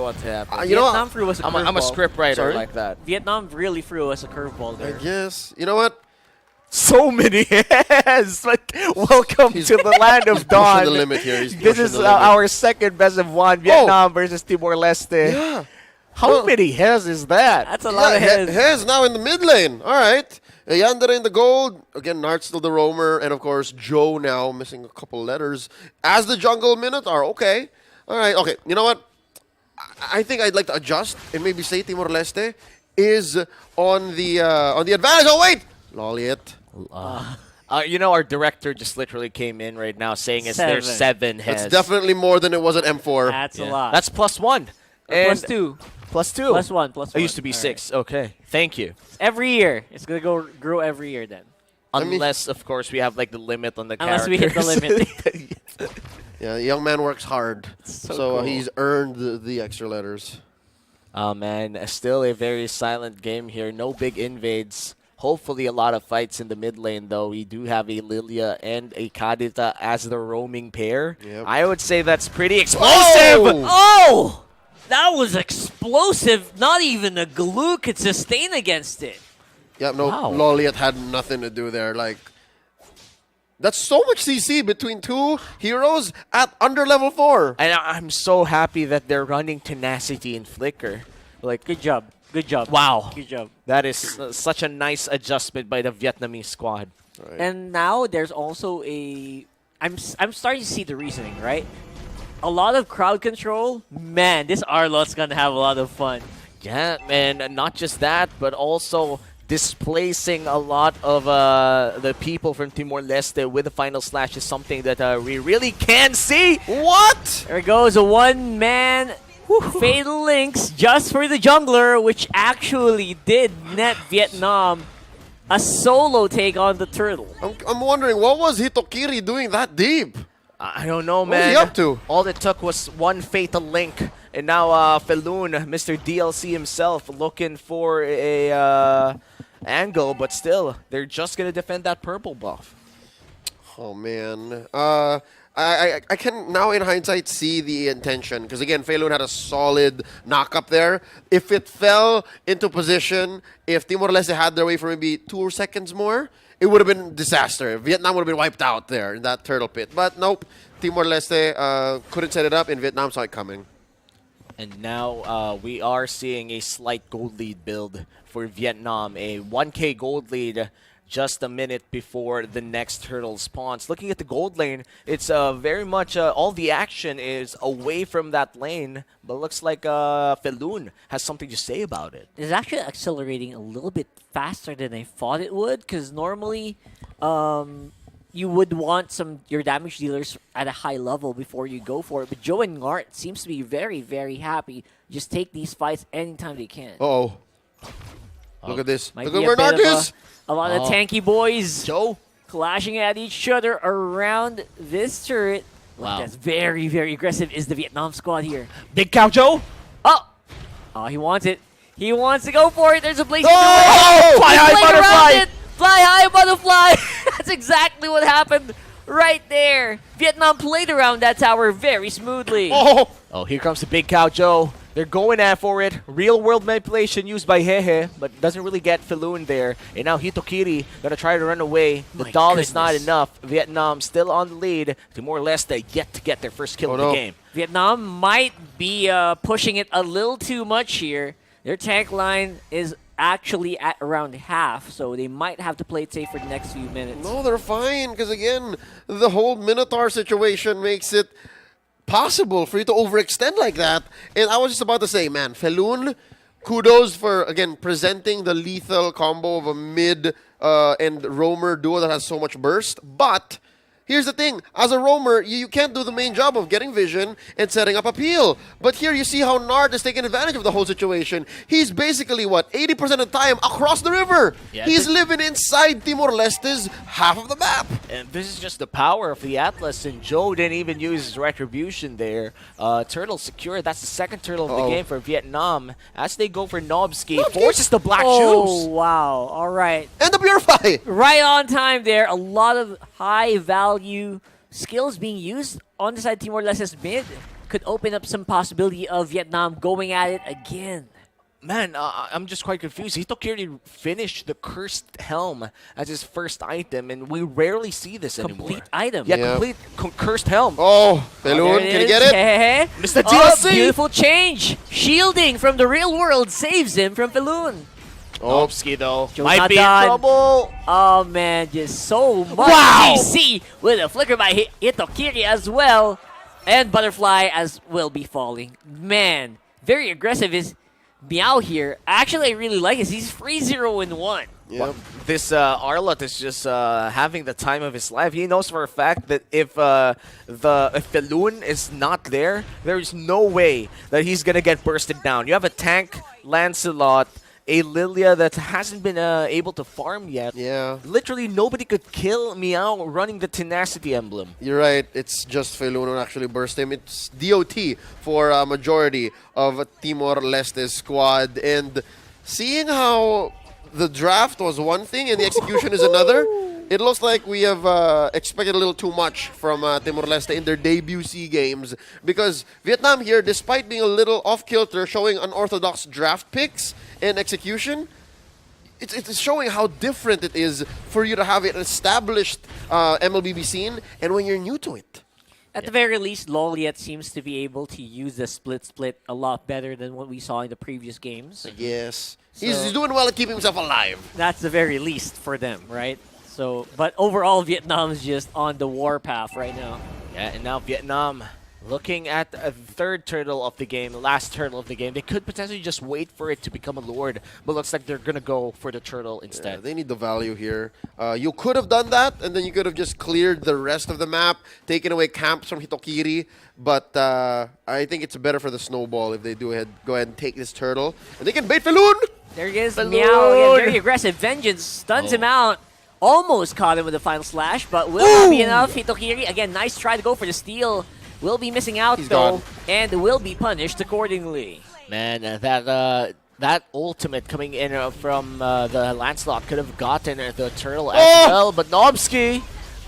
what happened. Vietnam threw us a curveball. I'm a script writer Sorry? like that. Vietnam really threw us a curveball I there. guess. You know what? So many hands. Like, welcome to the land of dawn. Pushing the limit here. He's This pushing is the limit. our second best of one. Vietnam versus Timor Leste. Yeah. How many hands is that? That's a lot of heads. Hez now in the mid lane. All right. Yandere in the gold. Again, Nart still the roamer. And, of course, Joe now missing a couple letters. As the jungle Minotaur. Okay. All right. Okay. You know what? I think I'd like to adjust and maybe say Timor Leste is on the advantage. Oh, wait. Loliet. Our director just literally came in right now saying there's 7 heads. That's definitely more than it was at M4. That's a lot. That's +1. Plus 2. +2. Plus 1. Plus 1. It used to be 6. Okay. Thank you. Every year. It's going to grow every year then. Unless, of course, we have like the limit on the Unless characters. we hit the limit. Yeah, the young man works hard. So So cool. he's earned the extra letters. Oh, man. Still a very silent game here. No big invades. Hopefully a lot of fights in the mid lane, though. We do have a Lilia and a Kadita as the roaming pair. Yep. I would say that's pretty explosive. Oh! That was explosive. Not even a glue could sustain against it. Yeah, no, Wow. Loliet had nothing to do there. Like, that's so much CC between two heroes at under level 4. And I'm so happy that they're running Tenacity and Flicker. Like, Good job. Good job. wow. Good job. That is such a nice adjustment by the Vietnamese squad. Right. And now there's also a... I'm starting to see the reasoning, right? A lot of crowd control. Man, this Arlot's going to have a lot of fun. Yeah, man. And not just that, but also displacing a lot of the people from Timor Leste with the final slash is something that we really can see. What? There goes a one-man Fatal Links just for the jungler, which actually did net Vietnam a solo take on the turtle. I'm wondering, what was Hitokiri doing that deep? I don't know, What man. was he up to? All it took was one fatal link. And now Feloon, Mr. DLC himself, looking for a angle. But still, they're just going to defend that purple buff. Oh, man. I can now in hindsight see the intention. Because again, Feilun had a solid knock up there. If it fell into position, if Timor-Leste had their way for maybe 2 seconds more, it would have been disaster. Vietnam would have been wiped out there in that turtle pit. But nope, Timor-Leste couldn't set it up and Vietnam saw it coming. And now we are seeing a slight gold lead build for Vietnam. A 1k gold lead just a minute before the next turtle spawns. Looking at the gold lane, it's very much all the action is away from that lane. But looks like Feloon has something to say about it. It's actually accelerating a little bit faster than I thought it would, because normally you would want your damage dealers at a high level before you go for it. But Joe and Ngart seems to be very, very happy. Just take these fights anytime they can. Uh-oh. Look at this. Might Look be at a where bit Nart of is. a lot of tanky boys Joe? clashing at each other around this turret. Wow. That's very, very aggressive is the Vietnam squad here. Big Cow Joe? Oh, he wants it. He wants to go for it. There's a place Oh! to do it. Fly He high played around butterfly! it. Fly high butterfly. That's exactly what happened right there. Vietnam played around that tower very smoothly. Oh, here comes the Big Cow Joe. They're going for it. Real world manipulation used by Hehe, but doesn't really get Feloon there. And now Hitokiri gonna try to run away. The My doll is not goodness. enough. Vietnam still on the lead. Timor-Leste yet to get their first kill Oh, of no. the game. Vietnam might be pushing it a little too much here. Their tank line is actually at around half, so they might have to play it safe for the next few minutes. No, they're fine. Because again, the whole Minotaur situation makes it possible for you to overextend like that. And I was just about to say, man, Feloon, kudos for, again, presenting the lethal combo of a mid and roamer duo that has so much burst. But here's the thing. As a roamer, you can't do the main job of getting vision and setting up a peel. But here you see how Nard is taking advantage of the whole situation. He's basically, 80% of the time across the river. Yeah, He's living inside Timor-Leste's half of the map. And this is just the power of the Atlas, and Joe didn't even use his retribution there. Turtle secured. That's the second turtle of the game for Vietnam. As they go for Nobski, forces the black Oh, shoes. wow. All right. And the Purify! Right on time there. A lot of high value skills being used on the side of Timor-Leste's mid. could open up some possibility of Vietnam going at it again. Man, I'm just quite confused. Hitokiri finished the Cursed Helm as his first item, and we rarely see this anymore. Complete item. Yeah, Yeah. complete Cursed Helm. Oh, There Felun, it can you is. get it? Hey, Mr. Oh, DLC. beautiful change. Shielding from the real world saves him from Falun. Oh, Nobsky, though, Joe might be in Nadan. trouble. Oh man, just so much Wow. GC with a flicker by Hitokiri as well. And Butterfly as will be falling. Man, very aggressive is Meow here. Actually, I really like this. He's free 0-1. yep. This Arlott is just having the time of his life. He knows for a fact that if Felun is not there, there is no way that he's gonna get bursted down. You have a tank, Lancelot, a Lilia that hasn't been able to farm yet. Yeah. Literally nobody could kill Meow running the Tenacity emblem. You're right. It's just Felun who actually burst him. It's DOT for a majority of Timor Leste's squad. And seeing how the draft was one thing and the execution is another, it looks like we have expected a little too much from Timor Leste in their debut SEA games. Because Vietnam here, despite being a little off-kilter, showing unorthodox draft picks and execution, it's showing how different it is for you to have an established MLBB scene and when you're new to it. At the very least, Loliet seems to be able to use the split a lot better than what we saw in the previous games. Yes. So- He's doing well at keeping himself alive. That's the very least for them, right? So, but overall, Vietnam's just on the warpath right now. Yeah, and now Vietnam looking at a third turtle of the game, last turtle of the game. They could potentially just wait for it to become a Lord, but looks like they're going to go for the turtle Yeah, instead. they need the value here. You could have done that, and then you could have just cleared the rest of the map, taken away camps from Hitokiri. But I think it's better for the snowball if they go ahead and take this turtle. And they can bait Felun! There he is, Balloon! Meow, again, very aggressive. Vengeance stuns him out. Almost caught him with the final slash, but will not be enough. Hitokiri, again, nice try to go for the steal. Will be missing out, He's though, gone. and will be punished accordingly. Man, that ultimate coming in from the Lancelot could have gotten the turtle as well, but Nobsky.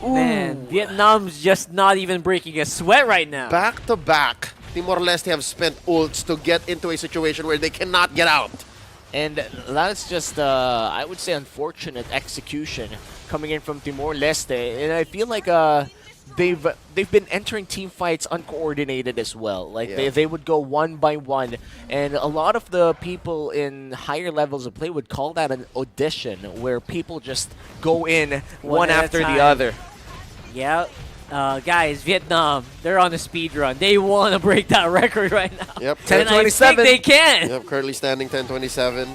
Man, Vietnam's just not even breaking a sweat right now. Back to back, Timor-Leste have spent ults to get into a situation where they cannot get out. And that's just, I would say, unfortunate execution coming in from Timor-Leste. And I feel like they've been entering team fights uncoordinated as well. Like Yeah. they would go one by one, and a lot of the people in higher levels of play would call that an audition, where people just go in one at a after the time. other. Yeah. Guys, Vietnam, they're on a speed run. They want to break that record right now. Yep. And I 10-27. think they can. Yep, currently standing 10-27.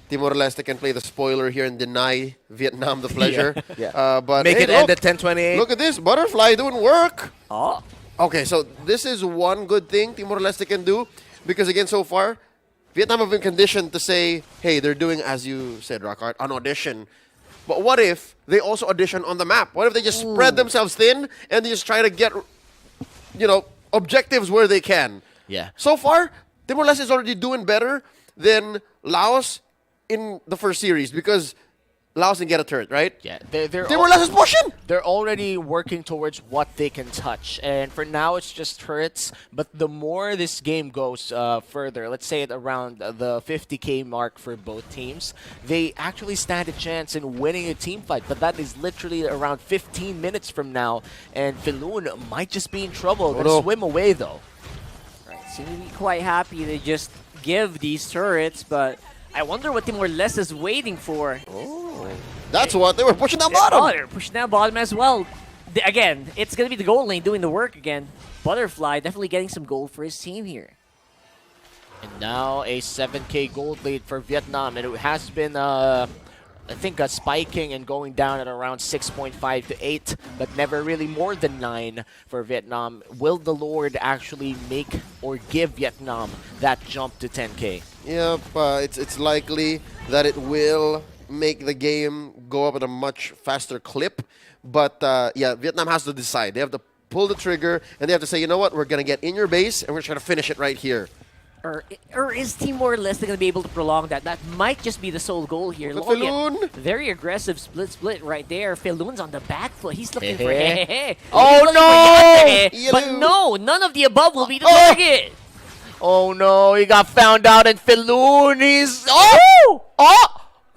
Timor-Leste can play the spoiler here and deny Vietnam the pleasure. Yeah. But Make hey, it end look, at 10-28. Look at this, Butterfly doing work. Oh, Okay, so this is one good thing Timor-Leste can do because, again, so far, Vietnam have been conditioned to say, hey, they're doing, as you said, Rockart, an audition. But what if they also audition on the map? What if they just spread themselves thin and they just try to get, objectives where they can? Yeah. So far, Timor-Leste is already doing better than Laos in the first series because Laos didn't get a turret, right? Yeah, they're Timor-Leste is pushing! They're already working towards what they can touch, and for now it's just turrets. But the more this game goes further, let's say at around the 50k mark for both teams, they actually stand a chance in winning a team fight. But that is literally around 15 minutes from now, and Felun might just be in trouble. Gonna no. swim away though. right. Seem to be quite happy to just give these turrets, but I wonder what Timor-Leste is waiting for. That's what they were pushing down Oh, bottom. they're pushing down bottom as well. Again, it's going to be the gold lane doing the work again. Butterfly definitely getting some gold for his team here. And now a 7k gold lead for Vietnam, and it has been I think spiking and going down at around 6.5 to 8, but never really more than 9 for Vietnam. Will the Lord actually make or give Vietnam that jump to 10k? Yep, it's likely that it will make the game go up at a much faster clip. But yeah, Vietnam has to decide. They have to pull the trigger, and they have to say, you know what, we're going to get in your base, and we're just going to finish it right here. Or is Timor Leste going to be able to prolong that? That might just be the sole goal here. Look at Looking at Felun. very aggressive split right there. Felun's on the back foot. He's looking for Hehe. hehe. Oh, He's looking no! for yandere. But Yalu. no, none of the above will be the Oh! target. Oh no, he got found out and Felun is... Oh! Oh!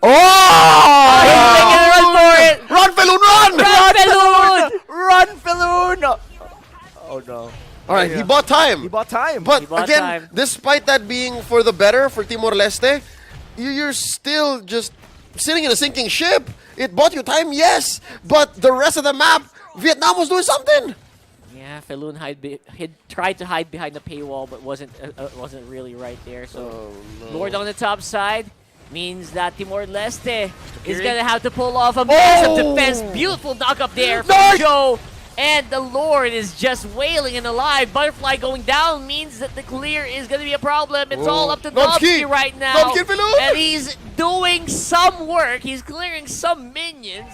Oh! He's making a run for it. Run, Felun, run! Run, Felun! Run, Felun! Oh no. All right, Yeah. he bought time. He bought time. But He bought again, time. despite that being for the better for Timor-Leste, you're still just sitting in a sinking ship. It bought you time, yes, but the rest of the map, Vietnam was doing something. Yeah, Felun he tried to hide behind the paywall, but wasn't really right there. So Oh, no. Lord on the top side means that Timor Leste is Kiri. gonna have to pull off a massive Oh! defense. Beautiful knock up there from Nice! Joe. And the Lord is just wailing and alive. Butterfly going down means that the clear is going to be a problem. It's all up to Nobsky! Nobsky right now. Nobsky and Felun! And he's doing some work. He's clearing some minions.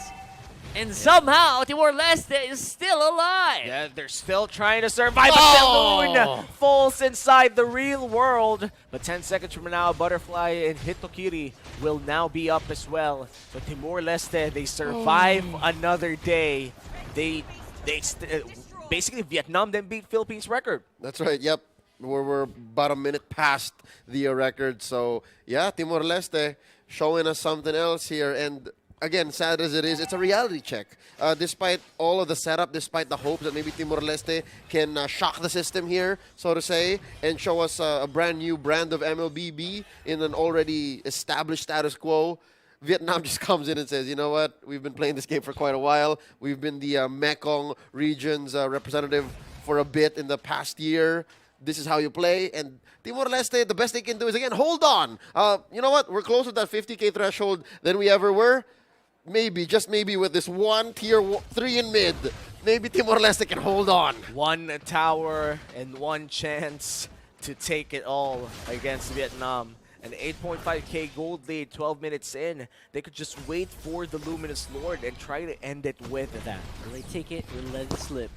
And somehow Timor-Leste is still alive. Yeah, they're still trying to survive, but Oh! Felun falls inside the real world. But 10 seconds from now, Butterfly and Hitokiri will now be up as well. But Timor-Leste, they survive another day. Basically, Vietnam then beat Philippines' record. That's right, yep. We're about a minute past the record. So, yeah, Timor-Leste showing us something else here. And again, sad as it is, it's a reality check. Despite all of the setup, despite the hopes that maybe Timor-Leste can shock the system here, so to say, and show us a brand new brand of MLBB in an already established status quo, Vietnam just comes in and says, you know what, we've been playing this game for quite a while. We've been the Mekong region's representative for a bit in the past year. This is how you play. And Timor-Leste, the best they can do is, again, hold on. You know what, we're closer to that 50K threshold than we ever were. Maybe, just maybe with this one tier 3 in mid, maybe Timor-Leste can hold on. One tower and one chance to take it all against Vietnam. An 8.5k gold lead, 12 minutes in. They could just wait for the Luminous Lord and try to end it with that. Will they take it or let it slip?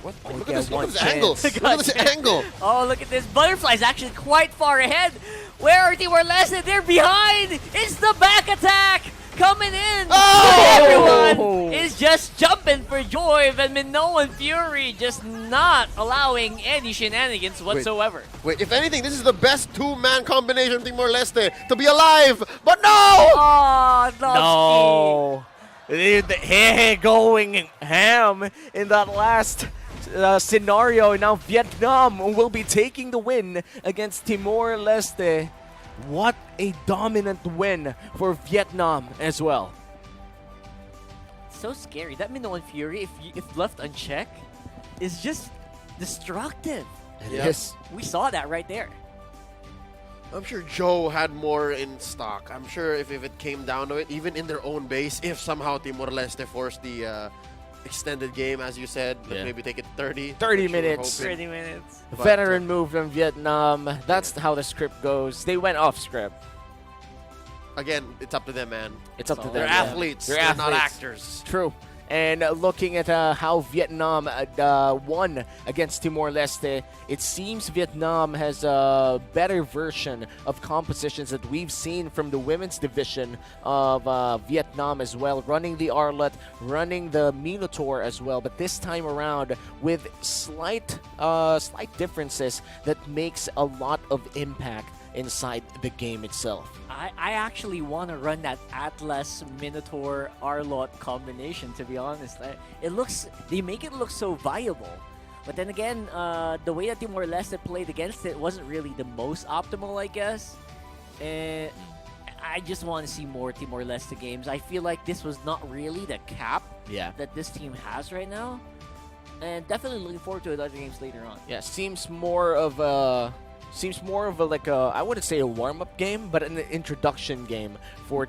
What? Oh, Look yeah, at this, look one at this angle. chance. Look at this angle. Oh, look at this. Butterfly's actually quite far ahead. Where are Timor-Leste? They're behind. It's the back attack coming in. Oh! Everyone is just jumping for joy. But Minnow and Fury just not allowing any shenanigans whatsoever. Wait, if anything, this is the best two-man combination of Timor-Leste to be alive. But no! Oh, No! Hey, going ham in that last scenario. Now Vietnam will be taking the win against Timor-Leste. What a dominant win for Vietnam as well. So scary. That Minnow and Fury, if left unchecked, is just destructive. Yes. We saw that right there. I'm sure Joe had more in stock. I'm sure if it came down to it, even in their own base, if somehow Timor-Leste forced the extended game, as you said, Yeah. maybe take it 30. 30 which we're minutes. hoping. 30 minutes. But, Veteran move from Vietnam. That's how the script goes. They went off script. Again, it's up to them, man. It's up to them, They're yeah. athletes. They're They're not athletes. actors. True. And looking at how Vietnam won against Timor-Leste, it seems Vietnam has a better version of compositions that we've seen from the women's division of Vietnam as well, running the Arlet, running the Minotaur as well, but this time around with slight differences that makes a lot of impact inside the game itself. I actually want to run that Atlas Minotaur Arlot combination, to be honest. They make it look so viable. But then again, the way that Timor-Leste played against it wasn't really the most optimal, I guess. And I just want to see more Timor-Leste games. I feel like this was not really the cap that this team has right now. And definitely looking forward to other games later on. Yeah, seems more of a like a, I wouldn't say a warm-up game, but an introduction game for